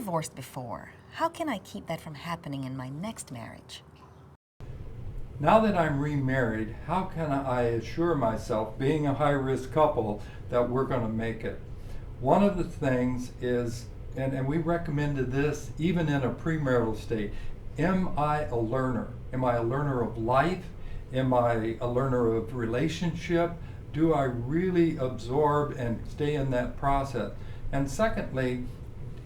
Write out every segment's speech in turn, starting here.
divorced before. How can I keep that from happening in my next marriage? Now that I'm remarried, how can I assure myself, being a high-risk couple, that we're going to make it? One of the things is, and we recommended this even in a premarital state, am I a learner? Am I a learner of life? Am I a learner of relationship? Do I really absorb and stay in that process? And secondly,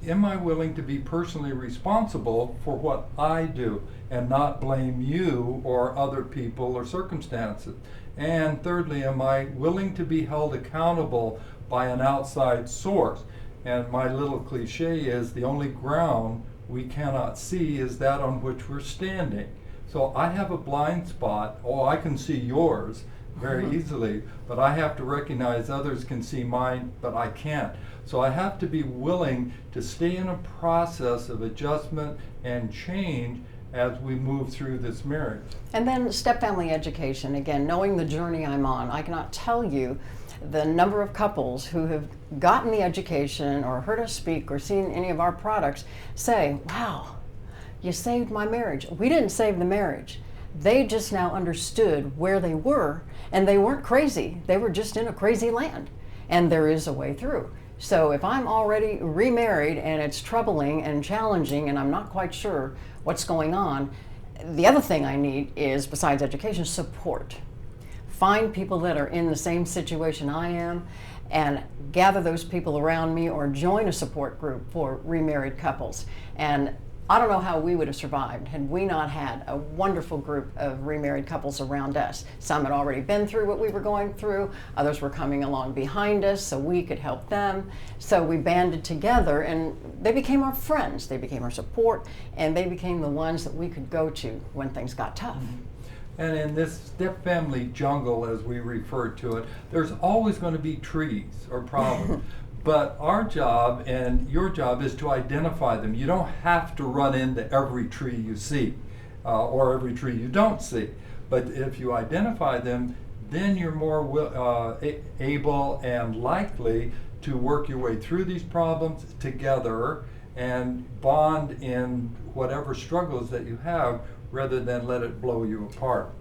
am I willing to be personally responsible for what I do and not blame you or other people or circumstances? And thirdly, am I willing to be held accountable by an outside source? And my little cliche is the only ground we cannot see is that on which we're standing. So I have a blind spot. Oh, I can see yours very easily, but I have to recognize others can see mine, but I can't. So I have to be willing to stay in a process of adjustment and change as we move through this marriage. And then step-family education, again, knowing the journey I'm on, I cannot tell you the number of couples who have gotten the education or heard us speak or seen any of our products say, wow, you saved my marriage. We didn't save the marriage. They just now understood where they were, and they weren't crazy. They were just in a crazy land, and there is a way through. So if I'm already remarried and it's troubling and challenging and I'm not quite sure what's going on, the other thing I need is, besides education, support. Find people that are in the same situation I am and gather those people around me or join a support group for remarried couples. And I don't know how we would have survived had we not had a wonderful group of remarried couples around us. Some had already been through what we were going through, others were coming along behind us so we could help them. So we banded together and they became our friends, they became our support, and they became the ones that we could go to when things got tough. And in this step-family jungle, as we refer to it, there's always going to be trees or problems. But our job and your job is to identify them. You don't have to run into every tree you see or every tree you don't see. But if you identify them, then you're more able and likely to work your way through these problems together and bond in whatever struggles that you have rather than let it blow you apart.